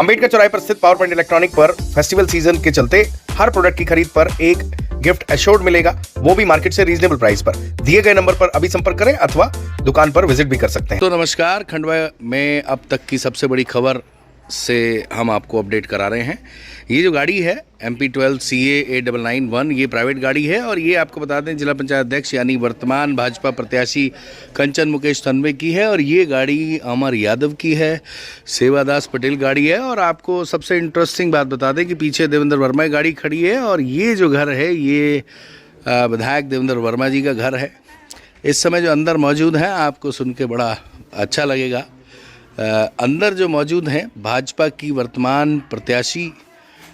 अंबेडकर चौराहे पर स्थित पावर पॉइंट इलेक्ट्रॉनिक पर फेस्टिवल सीजन के चलते हर प्रोडक्ट की खरीद पर एक गिफ्ट एश्योर्ड मिलेगा, वो भी मार्केट से रीजनेबल प्राइस पर। दिए गए नंबर पर अभी संपर्क करें अथवा दुकान पर विजिट भी कर सकते हैं। तो नमस्कार, खंडवा में अब तक की सबसे बड़ी खबर से हम आपको अपडेट करा रहे हैं। ये जो गाड़ी है MP12 CA 8991, ये प्राइवेट गाड़ी है और ये आपको बता दें जिला पंचायत अध्यक्ष यानी वर्तमान भाजपा प्रत्याशी कंचन मुकेश तन्वे की है और ये गाड़ी अमर यादव की है, सेवादास पटेल गाड़ी है। और आपको सबसे इंटरेस्टिंग बात बता दें कि पीछे देवेंद्र वर्मा की गाड़ी खड़ी है और ये जो घर है ये विधायक देवेंद्र वर्मा जी का घर है। इस समय जो अंदर मौजूद हैं आपको सुन के बड़ा अच्छा लगेगा। अंदर जो मौजूद हैं भाजपा की वर्तमान प्रत्याशी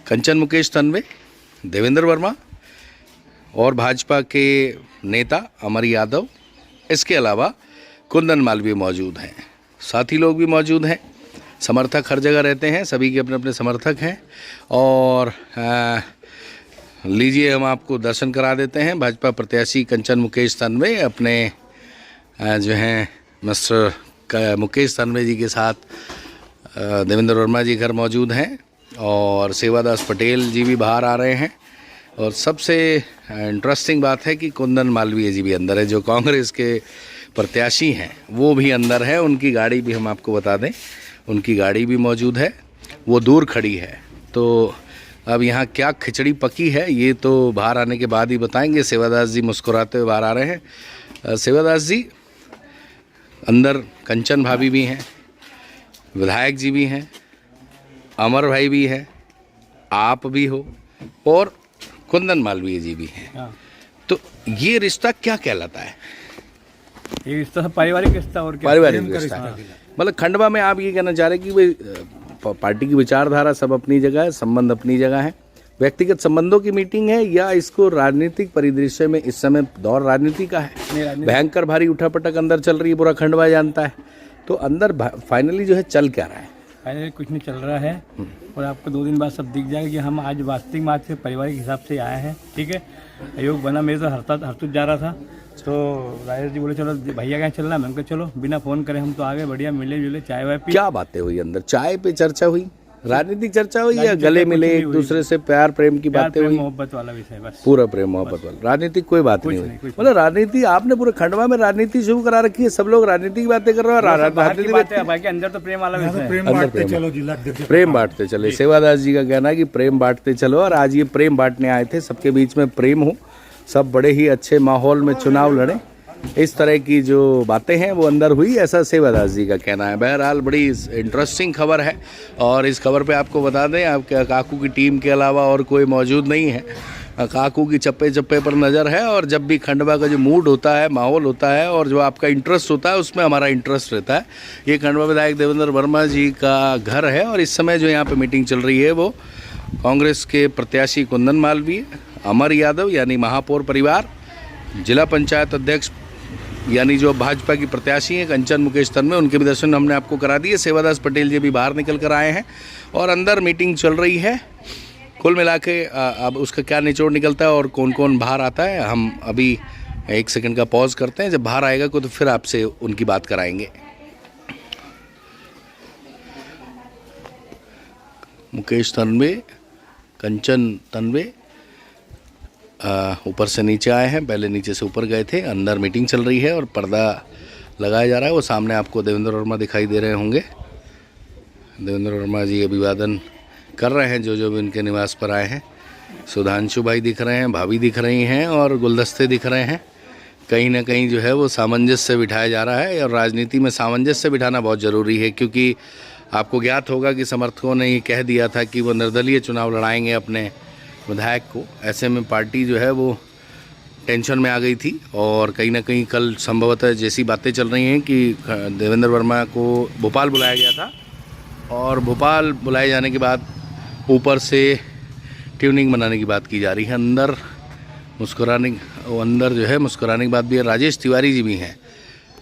कंचन मुकेश तन्वे, देवेंद्र वर्मा और भाजपा के नेता अमर यादव, इसके अलावा कुंदन मालवीय मौजूद हैं। साथी लोग भी मौजूद हैं, समर्थक हर जगह रहते हैं, सभी के अपने अपने समर्थक हैं। और लीजिए हम आपको दर्शन करा देते हैं। भाजपा प्रत्याशी कंचन मुकेश तन्वे अपने जो हैं मिस्टर मुकेश तन्वे जी के साथ देवेंद्र वर्मा जी घर मौजूद हैं और सेवादास पटेल जी भी बाहर आ रहे हैं। और सबसे इंटरेस्टिंग बात है कि कुंदन मालवीय जी भी अंदर है, जो कांग्रेस के प्रत्याशी हैं वो भी अंदर है। उनकी गाड़ी भी हम आपको बता दें, उनकी गाड़ी भी मौजूद है, वो दूर खड़ी है। तो अब यहाँ क्या खिचड़ी पकी है ये तो बाहर आने के बाद ही बताएंगे। सेवादास जी मुस्कुराते हुए बाहर आ रहे हैं। सेवादास जी, अंदर कंचन भाभी भी हैं, विधायक जी भी हैं, अमर भाई भी है, आप भी हो और कुंदन मालवीय जी भी हैं। तो ये रिश्ता क्या कहलाता है? ये रिश्ता पारिवारिक रिश्ता और क्या? पारिवारिक रिश्ता। मतलब खंडवा में आप ये कहना चाह रहे हैं कि भाई पार्टी की विचारधारा सब अपनी जगह है, संबंध अपनी जगह है, व्यक्तिगत संबंधों की मीटिंग है या इसको राजनीतिक परिदृश्य में इस समय दौर राजनीति का है? भयंकर भारी उठापटक अंदर चल रही है, पूरा खंडवा जानता है। तो अंदर फाइनली जो है चल क्या रहा है? फाइनली कुछ नहीं चल रहा है और आपको 2 दिन बाद सब दिख जाएगा कि हम आज वास्तविक बात से पारिवारिक हिसाब से आए हैं। ठीक है, अयोग बना, मेरे तो हरतुत जा रहा था तो राजेश जी बोले चलो भैया कहाँ चल रहा है, मैंने कहा चलो बिना फ़ोन करे हम तो आ गए, बढ़िया मिले जुले, चाय वाय पी। क्या बातें हुई अंदर? चाय पे चर्चा हुई, राजनीतिक चर्चा हुई या गले मिले एक दूसरे से प्यार प्रेम की बातें हुई? मोहब्बत वाला विषय बस, पूरा प्रेम मोहब्बत वाला, राजनीतिक कोई बात नहीं हुई। मतलब राजनीति आपने पूरे खंडवा में राजनीति शुरू करा रखी है, सब लोग राजनीति की बातें कर रहे हैं। बाकी अंदर तो प्रेम वाला विषय, प्रेम बांटते चले। सेवादास जी का कहना है कि प्रेम बांटते चलो और आज ये प्रेम बांटने आए थे, सबके बीच में प्रेम हो, सब बड़े ही अच्छे माहौल में चुनाव लड़े, इस तरह की जो बातें हैं वो अंदर हुई, ऐसा सेवादास जी का कहना है। बहरहाल बड़ी इंटरेस्टिंग खबर है और इस खबर पे आपको बता दें आपके काकू की टीम के अलावा और कोई मौजूद नहीं है। काकू की चप्पे चप्पे पर नज़र है और जब भी खंडवा का जो मूड होता है, माहौल होता है और जो आपका इंटरेस्ट होता है उसमें हमारा इंटरेस्ट रहता है। ये खंडवा विधायक देवेंद्र वर्मा जी का घर है और इस समय जो यहाँ पर मीटिंग चल रही है वो कांग्रेस के प्रत्याशी कुंदन मालवीय, अमर यादव यानी महापौर परिवार, जिला पंचायत अध्यक्ष यानी जो भाजपा की प्रत्याशी हैं कंचन मुकेश तन्वे, उनके भी दर्शन हमने आपको करा दिए। सेवादास पटेल जी भी बाहर निकल कर आए हैं और अंदर मीटिंग चल रही है। कुल मिला के अब उसका क्या निचोड़ निकलता है और कौन कौन बाहर आता है, हम अभी 1 सेकंड का पॉज करते हैं। जब बाहर आएगा तो फिर आपसे उनकी बात कराएंगे। मुकेश तन्वे, कंचन तन्वे ऊपर से नीचे आए हैं, पहले नीचे से ऊपर गए थे। अंदर मीटिंग चल रही है और पर्दा लगाया जा रहा है। वो सामने आपको देवेंद्र वर्मा दिखाई दे रहे होंगे। देवेंद्र वर्मा जी अभिवादन कर रहे हैं जो जो भी उनके निवास पर आए हैं। सुधांशु भाई दिख रहे हैं, भाभी दिख रही हैं और गुलदस्ते दिख रहे हैं। कहीं ना कहीं जो है वो सामंजस्य बिठाया जा रहा है और राजनीति में सामंजस्य बिठाना बहुत ज़रूरी है, क्योंकि आपको ज्ञात होगा कि समर्थकों ने ये कह दिया था कि वो निर्दलीय चुनाव लड़ाएंगे अपने विधायक को। ऐसे में पार्टी जो है वो टेंशन में आ गई थी और कहीं ना कहीं कल संभवतः जैसी बातें चल रही हैं कि देवेंद्र वर्मा को भोपाल बुलाया गया था और भोपाल बुलाए जाने के बाद ऊपर से ट्यूनिंग बनाने की बात की जा रही है। अंदर जो है मुस्कुराने की बात भी है। राजेश तिवारी जी भी हैं,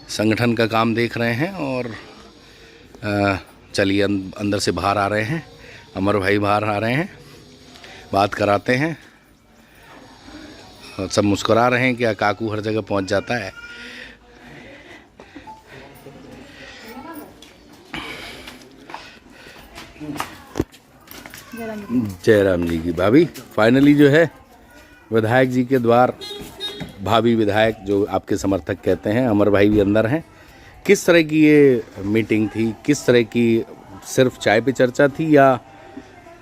संगठन का काम देख रहे हैं और चलिए अंदर से बाहर आ रहे हैं। अमर भाई बाहर आ रहे हैं, बात कराते हैं। सब मुस्कुरा रहे हैं, क्या काकू हर जगह पहुंच जाता है। जयराम जी की भाभी फाइनली जो है विधायक जी के द्वार भाभी विधायक जो आपके समर्थक कहते हैं, अमर भाई भी अंदर हैं। किस तरह की ये मीटिंग थी, किस तरह की सिर्फ चाय पे चर्चा थी या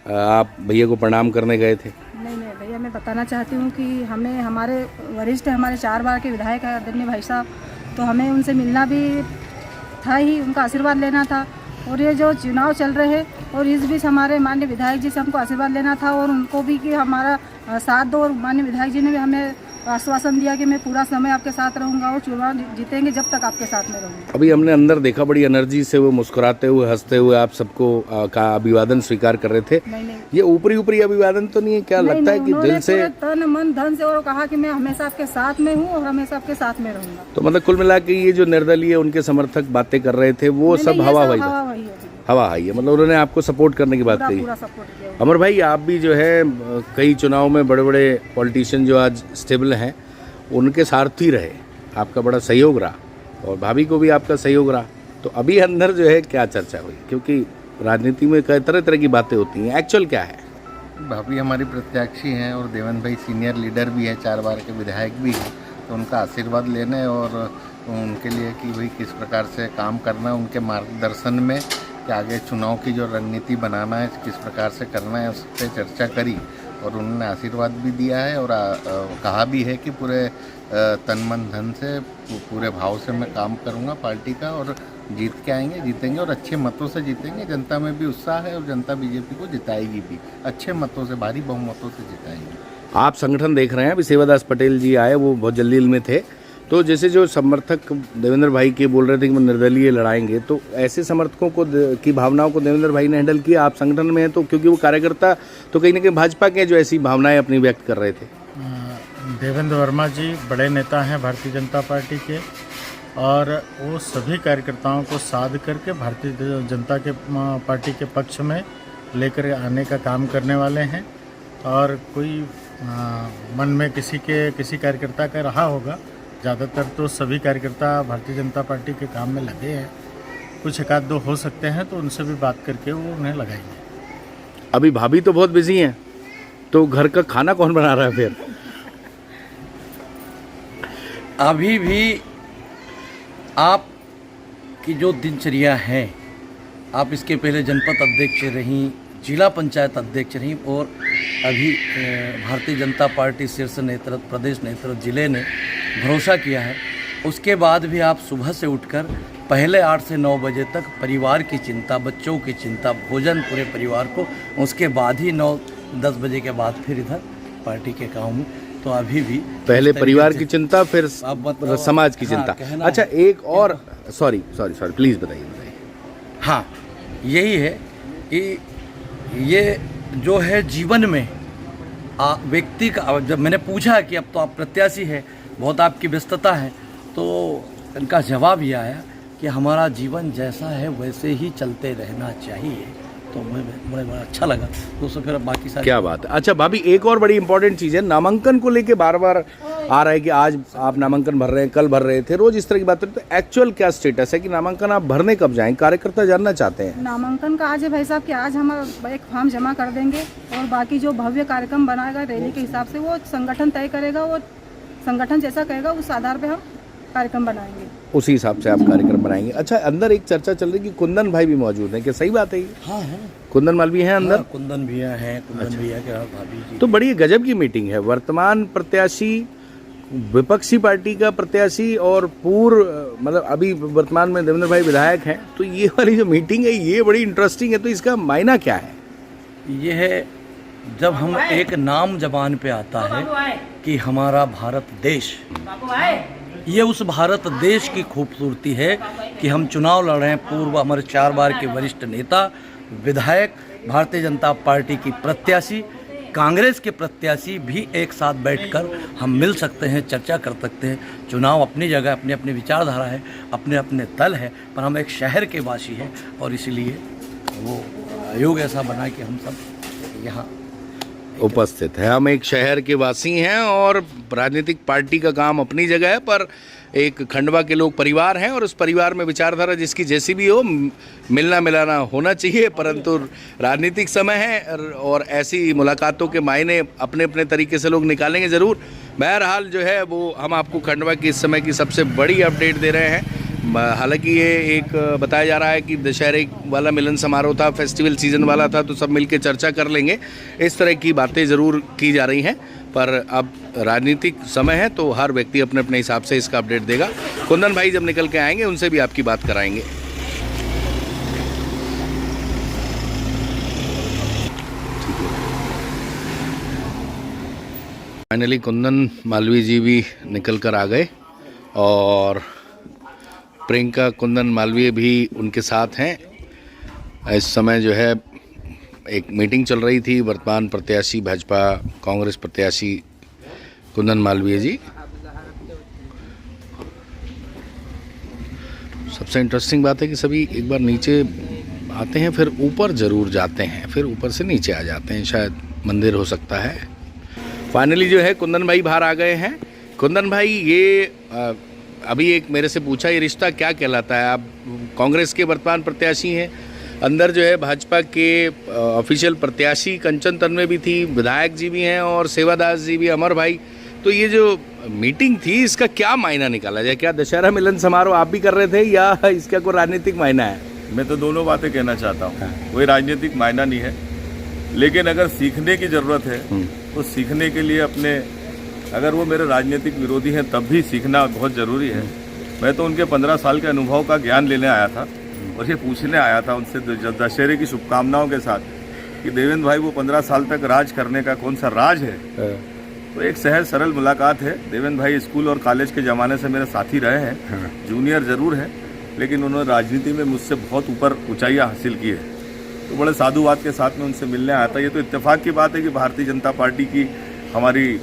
आप भैया को प्रणाम करने गए थे? नहीं भैया, मैं बताना चाहती हूँ कि हमें हमारे वरिष्ठ हमारे 4 बार के विधायक हैं आदरणीय भाई साहब, तो हमें उनसे मिलना भी था ही, उनका आशीर्वाद लेना था। और ये जो चुनाव चल रहे हैं और इस बीच हमारे माननीय विधायक जी से हमको आशीर्वाद लेना था और उनको भी कि हमारा साथ दो। और माननीय विधायक जी ने भी हमें आश्वासन दिया कि मैं पूरा समय आपके साथ रहूंगा और चुनाव जीतेंगे जब तक आपके साथ में रहूंगा। अभी हमने अंदर देखा बड़ी एनर्जी से वो मुस्कुराते हुए हंसते हुए आप सबको का अभिवादन स्वीकार कर रहे थे। नहीं, ये ऊपरी अभिवादन तो नहीं है, क्या लगता है कि दिल से तन मन धन से और कहा कि मैं हमेशा आपके साथ में हूँ और हमेशा आपके साथ में रहूंगा। तो मतलब कुल मिला के ये जो निर्दलीय उनके समर्थक बातें कर रहे थे वो सब हवा है, मतलब उन्होंने आपको सपोर्ट करने की बात कही। पूरा सपोर्ट किया। अमर भाई, आप भी जो है कई चुनाव में बड़े बड़े पॉलिटिशियन जो आज स्टेबल हैं उनके सारथी रहे, आपका बड़ा सहयोग रहा और भाभी को भी आपका सहयोग रहा। तो अभी अंदर जो है क्या चर्चा हुई, क्योंकि राजनीति में कई तरह की बातें होती हैं, एक्चुअल क्या है? भाभी हमारी प्रत्याशी हैं और देवेंद्र भाई सीनियर लीडर भी है, 4 बार के विधायक भी हैं, तो उनका आशीर्वाद लेने और उनके लिए कि भाई किस प्रकार से काम करना, उनके मार्गदर्शन में कि आगे चुनाव की जो रणनीति बनाना है किस प्रकार से करना है उस पर चर्चा करी और उन्होंने आशीर्वाद भी दिया है और कहा भी है कि पूरे तन मन धन से पूरे भाव से मैं काम करूंगा पार्टी का और जीत के आएंगे, जीतेंगे और अच्छे मतों से जीतेंगे। जनता में भी उत्साह है और जनता बीजेपी को जिताएगी भी, अच्छे मतों से, भारी बहुमतों से जिताएगी। आप संगठन देख रहे हैं, अभी सेवादास पटेल जी आए, वो बहुत जल्दील में थे, तो जैसे जो समर्थक देवेंद्र भाई के बोल रहे थे कि वो निर्दलीय लड़ाएंगे, तो ऐसे समर्थकों को की भावनाओं को देवेंद्र भाई ने हैंडल किया। आप संगठन में हैं तो, क्योंकि वो कार्यकर्ता तो कहीं ना कहीं भाजपा के जो ऐसी भावनाएं अपनी व्यक्त कर रहे थे। देवेंद्र वर्मा जी बड़े नेता हैं भारतीय जनता पार्टी के और वो सभी कार्यकर्ताओं को साध करके भारतीय जनता के पार्टी के पक्ष में लेकर आने का काम करने वाले हैं। और कोई मन में किसी कार्यकर्ता का रहा होगा, ज़्यादातर तो सभी कार्यकर्ता भारतीय जनता पार्टी के काम में लगे हैं, कुछ एक आध दो हो सकते हैं तो उनसे भी बात करके वो उन्हें लगाएंगे। अभी भाभी तो बहुत बिजी हैं, तो घर का खाना कौन बना रहा है फिर? अभी भी आप की जो दिनचर्या है, आप इसके पहले जनपद अध्यक्ष रहीं, जिला पंचायत अध्यक्ष रहीं और अभी भारतीय जनता पार्टी शीर्ष नेतृत्व, प्रदेश नेतृत्व, जिले ने भरोसा किया है। उसके बाद भी आप सुबह से उठकर पहले 8 से 9 बजे तक परिवार की चिंता, बच्चों की चिंता, भोजन पूरे परिवार को, उसके बाद ही 9-10 बजे के बाद फिर इधर पार्टी के काम में। तो अभी भी पहले परिवार की चिंता, फिर समाज की चिंता। अच्छा, एक और सॉरी प्लीज़ बताइए। हाँ, यही है कि ये जो है जीवन में व्यक्ति का, जब मैंने पूछा कि अब तो आप प्रत्याशी है, बहुत आपकी व्यस्तता है, तो इनका जवाब ये आया कि हमारा जीवन जैसा है वैसे ही चलते रहना चाहिए। तो मुझे बड़ा अच्छा लगा। दोस्तों फिर अब बाकी सारी क्या बात है। अच्छा भाभी, एक और बड़ी इंपॉर्टेंट चीज़ है, नामांकन को लेके बार बार आ रहा है कि आज आप नामांकन भर रहे हैं, कल भर रहे थे, रोज इस तरह की बात है, तो एक्चुअल क्या स्टेटस है कि नामांकन आप भरने कब जाएं? कार्यकर्ता जानना चाहते हैं। नामांकन का आज है भाई साहब कि आज हम एक फॉर्म जमा कर देंगे और बाकी जो भव्य कार्यक्रम बनाएगा रैली के हिसाब से वो संगठन तय करेगा, वो संगठन जैसा कहेगा उस आधार पर हम कार्यक्रम बनाएंगे, उसी हिसाब से आप कार्यक्रम बनाएंगे। अच्छा, अंदर एक चर्चा चल रही है कि कुंदन भाई भी मौजूद हैं, क्या सही बात है ये? हाँ है, कुंदन माल भी हैं अंदर। हाँ, कुंदन भैया हैं, कुंदन भैया के भाभी जी। तो बड़ी गजब की मीटिंग है, वर्तमान प्रत्याशी, विपक्षी पार्टी का प्रत्याशी और पूर्व, मतलब अभी वर्तमान में देवेंद्र भाई विधायक हैं, तो ये वाली जो मीटिंग है ये बड़ी इंटरेस्टिंग है। तो इसका मायना क्या है? ये है जब हम एक नाम जबान पे आता है कि हमारा भारत देश, ये उस भारत देश की खूबसूरती है कि हम चुनाव लड़ रहे हैं। पूर्व हमारे 4 बार के वरिष्ठ नेता, विधायक, भारतीय जनता पार्टी की प्रत्याशी, कांग्रेस के प्रत्याशी भी एक साथ बैठकर हम मिल सकते हैं, चर्चा कर सकते हैं। चुनाव अपनी जगह, अपनी अपनी विचारधारा है, अपने अपने दल है, पर हम एक शहर के वासी हैं और इसलिए वो आयोग ऐसा बना कि हम सब यहाँ उपस्थित है। हम एक शहर के वासी हैं और राजनीतिक पार्टी का काम अपनी जगह है, पर एक खंडवा के लोग परिवार हैं और उस परिवार में विचारधारा जिसकी जैसी भी हो मिलना मिलाना होना चाहिए, परंतु राजनीतिक समय है और ऐसी मुलाकातों के मायने अपने अपने तरीके से लोग निकालेंगे ज़रूर। बहरहाल जो है वो हम आपको खंडवा की इस समय की सबसे बड़ी अपडेट दे रहे हैं। हालांकि ये एक बताया जा रहा है कि दशहरे वाला मिलन समारोह था, फेस्टिवल सीज़न वाला था, तो सब मिलके चर्चा कर लेंगे, इस तरह की बातें ज़रूर की जा रही हैं। पर अब राजनीतिक समय है तो हर व्यक्ति अपने अपने हिसाब से इसका अपडेट देगा। कुंदन भाई जब निकल के आएंगे उनसे भी आपकी बात कराएंगे। फाइनली कुंदन मालवीय जी भी निकल कर आ गए और प्रियंका कुंदन मालवीय भी उनके साथ हैं। इस समय जो है एक मीटिंग चल रही थी, वर्तमान प्रत्याशी भाजपा कांग्रेस प्रत्याशी कुंदन मालवीय जी। सबसे इंटरेस्टिंग बात है कि सभी एक बार नीचे आते हैं फिर ऊपर ज़रूर जाते हैं, फिर ऊपर से नीचे आ जाते हैं, शायद मंदिर हो सकता है। फाइनली जो है कुंदन भाई बाहर आ गए हैं। कुंदन भाई ये अभी एक मेरे से पूछा, ये रिश्ता क्या कहलाता है? आप कांग्रेस के वर्तमान प्रत्याशी हैं, अंदर जो है भाजपा के ऑफिशियल प्रत्याशी कंचन तन्वे भी थी, विधायक जी भी हैं और सेवादास जी भी, अमर भाई। तो ये जो मीटिंग थी इसका क्या मायना निकाला जाए? क्या दशहरा मिलन समारोह आप भी कर रहे थे या इसका कोई राजनीतिक मायना है? मैं तो दोनों बातें कहना चाहता हूँ। कोई राजनीतिक मायना नहीं है, लेकिन अगर सीखने की ज़रूरत है तो सीखने के लिए अपने, अगर वो मेरे राजनीतिक विरोधी हैं तब भी सीखना बहुत ज़रूरी है। मैं तो उनके 15 साल के अनुभव का ज्ञान लेने आया था और ये पूछने आया था उनसे दशहरे की शुभकामनाओं के साथ कि देवेंद्र भाई वो 15 साल तक राज करने का कौन सा राज है। तो एक सहज सरल मुलाकात है। देवेंद्र भाई स्कूल और कॉलेज के ज़माने से मेरे साथी रहे हैं, जूनियर ज़रूर हैं, लेकिन उन्होंने राजनीति में मुझसे बहुत ऊपर ऊंचाइयां हासिल की है। तो बड़े साधुवाद के साथ में उनसे मिलने आया था। ये तो इत्तेफाक की बात है कि भारतीय जनता पार्टी की हमारी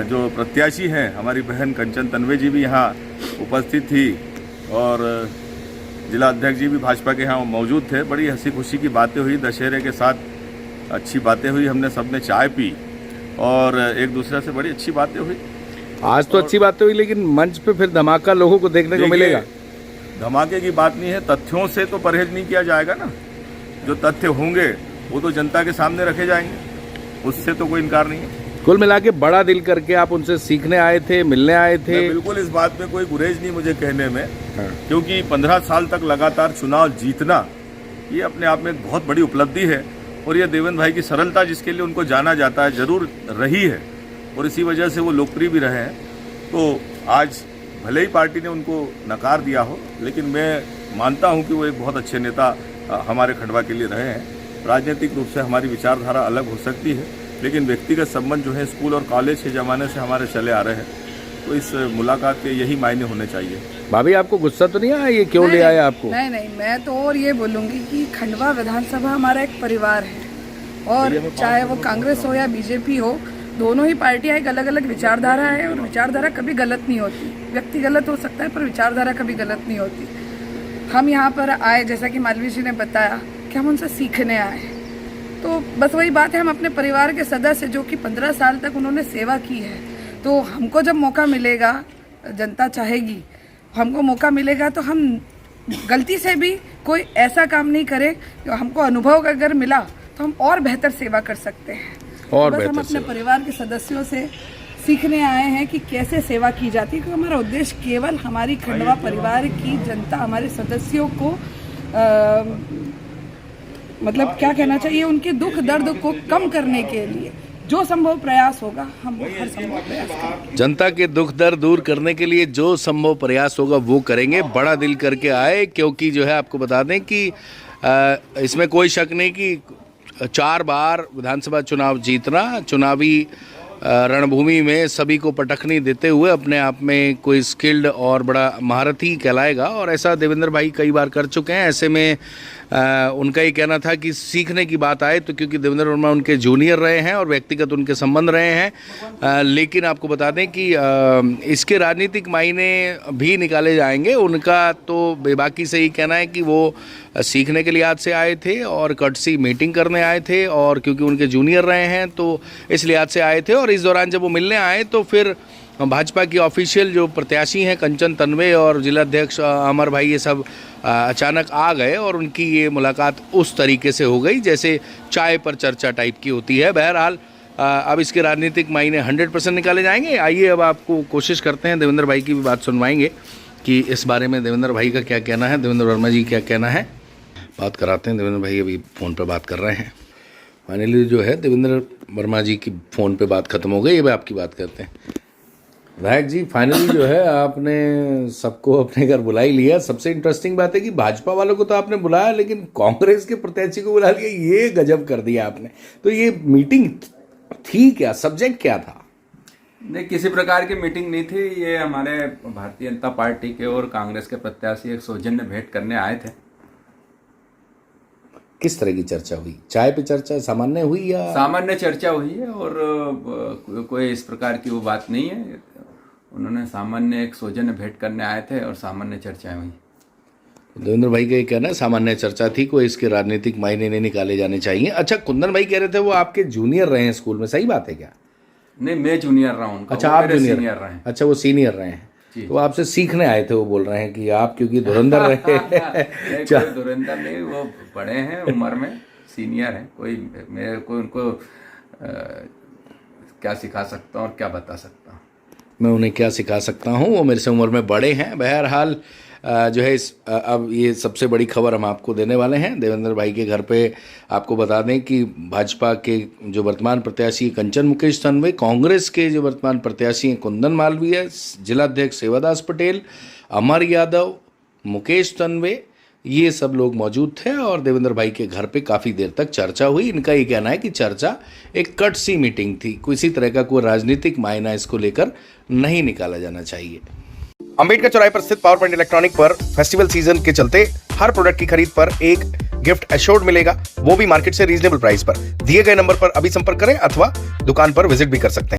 जो प्रत्याशी हैं, हमारी बहन कंचन तन्वे जी भी यहाँ उपस्थित थी और जिला अध्यक्ष जी भी भाजपा के यहाँ मौजूद थे। बड़ी हंसी खुशी की बातें हुई, दशहरे के साथ अच्छी बातें हुई, हमने सबने चाय पी और एक दूसरे से बड़ी अच्छी बातें हुई। आज तो अच्छी बातें हुई, लेकिन मंच पे फिर धमाका लोगों को देखने को मिलेगा। धमाके की बात नहीं है, तथ्यों से तो परहेज नहीं किया जाएगा ना। जो तथ्य होंगे वो तो जनता के सामने रखे जाएंगे, उससे तो कोई इनकार नहीं है। कुल मिला के बड़ा दिल करके आप उनसे सीखने आए थे, मिलने आए थे? बिल्कुल, इस बात में कोई गुरेज नहीं मुझे कहने में, क्योंकि 15 साल तक लगातार चुनाव जीतना ये अपने आप में एक बहुत बड़ी उपलब्धि है। और ये देवेंद्र भाई की सरलता जिसके लिए उनको जाना जाता है जरूर रही है और इसी वजह से वो लोकप्रिय भी रहे हैं। तो आज भले ही पार्टी ने उनको नकार दिया हो, लेकिन मैं मानता हूं कि वो एक बहुत अच्छे नेता हमारे खंडवा के लिए रहे हैं। राजनीतिक रूप से हमारी विचारधारा अलग हो सकती है, लेकिन व्यक्तिगत संबंध जो है स्कूल और कॉलेज के ज़माने से हमारे चले आ रहे हैं। तो इस मुलाकात के यही मायने होने चाहिए। भाभी आपको गुस्सा तो नहीं आया ये क्यों ले आया आपको? नहीं, मैं तो और ये बोलूँगी कि खंडवा विधानसभा हमारा एक परिवार है और चाहे वो कांग्रेस हो या बीजेपी हो, दोनों ही पार्टियां एक अलग अलग विचारधारा है और विचारधारा कभी गलत नहीं होती। व्यक्ति गलत हो सकता है पर विचारधारा कभी गलत नहीं होती। हम यहाँ पर आए, जैसा कि मालवीय जी ने बताया, कि हम उनसे सीखने आए। तो बस वही बात है, हम अपने परिवार के सदस्य जो कि 15 साल तक उन्होंने सेवा की है, तो हमको जब मौका मिलेगा, जनता चाहेगी, हमको मौका मिलेगा तो हम गलती से भी कोई ऐसा काम नहीं करें। हमको अनुभव अगर मिला तो हम और बेहतर सेवा कर सकते हैं। और बस हम अपने परिवार के सदस्यों से सीखने आए हैं कि कैसे सेवा की जाती है, क्योंकि हमारा उद्देश्य केवल हमारी खंडवा परिवार की जनता, हमारे सदस्यों को मतलब क्या कहना चाहिए, उनके दुख दर्द को कम करने के लिए जो संभव प्रयास होगा हम वो हर संभव प्रयास करेंगे। जनता के दुख दर्द दूर करने के लिए जो संभव प्रयास होगा वो करेंगे। बड़ा दिल करके आए, क्योंकि जो है आपको बता दें कि इसमें कोई शक नहीं कि 4 बार विधानसभा चुनाव जीतना, चुनावी रणभूमि में सभी को पटखनी देते हुए अपने आप में कोई स्किल्ड और बड़ा महारथी कहलाएगा। और ऐसा देवेंद्र भाई कई बार कर चुके हैं। ऐसे में उनका ये कहना था कि सीखने की बात आए तो, क्योंकि देवेंद्र वर्मा उनके जूनियर रहे हैं और व्यक्तिगत उनके संबंध रहे हैं, लेकिन आपको बता दें कि इसके राजनीतिक मायने भी निकाले जाएंगे। उनका तो बेबाकी से ही कहना है कि वो सीखने के लिहाज से आए थे और कर्टसी मीटिंग करने आए थे, और क्योंकि उनके जूनियर रहे हैं तो इस लिहाज से आए थे। और इस दौरान जब वो मिलने आए तो फिर भाजपा की ऑफिशियल जो प्रत्याशी हैं कंचन तन्वे और जिलाध्यक्ष अमर भाई, ये सब अचानक आ गए और उनकी ये मुलाकात उस तरीके से हो गई जैसे चाय पर चर्चा टाइप की होती है। बहरहाल अब इसके राजनीतिक मायने 100% निकाले जाएंगे। आइए अब आपको कोशिश करते हैं, देवेंद्र भाई की भी बात सुनवाएंगे कि इस बारे में देवेंद्र भाई का क्या कहना है, देवेंद्र वर्मा जी क्या कहना है। बात कराते हैं। देवेंद्र भाई अभी फ़ोन पे बात कर रहे हैं। फाइनली जो है देवेंद्र वर्मा जी की फ़ोन पे बात खत्म हो गई। अब आपकी बात करते हैं। विधायक जी, फाइनली जो है आपने सबको अपने घर बुला ही लिया। सबसे इंटरेस्टिंग बात है कि भाजपा वालों को तो आपने बुलाया, लेकिन कांग्रेस के प्रत्याशी को बुला लिया। ये गजब कर दिया आपने। तो ये मीटिंग थी क्या, सब्जेक्ट क्या था? नहीं, किसी प्रकार की मीटिंग नहीं थी। ये हमारे भारतीय जनता पार्टी के और कांग्रेस के प्रत्याशी एक सौजन्य भेंट करने आए थे। किस तरह की चर्चा हुई? चाय पे चर्चा सामान्य हुई या? सामान्य चर्चा हुई है और कोई इस प्रकार की वो बात नहीं है। उन्होंने सामान्य एक सौजन्य भेंट करने आए थे और सामान्य चर्चाएं हुई। देवेंद्र भाई का ये कहना है सामान्य चर्चा थी, कोई इसके राजनीतिक मायने नहीं निकाले जाने चाहिए। अच्छा, कुंदन भाई कह रहे थे वो आपके जूनियर रहे हैं स्कूल में, सही बात है क्या? नहीं, मैं जूनियर रहा हूँ। अच्छा, आप जूनियर रहे हैं। अच्छा, वो सीनियर रहे हैं। तो आपसे सीखने आए थे, वो बोल रहे हैं कि आप क्योंकि धुरंधर रहे। धुरंधर नहीं, वो बड़े हैं उम्र में, सीनियर हैं। कोई मेरे को उनको क्या सिखा सकता हूँ और क्या बता सकता हूँ? मैं उन्हें क्या सिखा सकता हूँ, वो मेरे से उम्र में बड़े हैं। बहरहाल जो है अब ये सबसे बड़ी खबर हम आपको देने वाले हैं। देवेंद्र भाई के घर पे आपको बता दें कि भाजपा के जो वर्तमान प्रत्याशी कंचन मुकेश तन्वे, कांग्रेस के जो वर्तमान प्रत्याशी हैं कुंदन मालवीय, जिलाध्यक्ष सेवादास पटेल, अमर यादव, मुकेश तन्वे, ये सब लोग मौजूद थे और देवेंद्र भाई के घर पे काफ़ी देर तक चर्चा हुई। इनका ये कहना है कि चर्चा एक कट सी मीटिंग थी, किसी तरह का कोई राजनीतिक मायना इसको लेकर नहीं निकाला जाना चाहिए। अंबेडकर चौराहे पर स्थित पावर पॉइंट इलेक्ट्रॉनिक पर फेस्टिवल सीजन के चलते हर प्रोडक्ट की खरीद पर एक गिफ्ट एश्योर्ड मिलेगा, वो भी मार्केट से रीजनेबल प्राइस पर। दिए गए नंबर पर अभी संपर्क करें अथवा दुकान पर विजिट भी कर सकते हैं।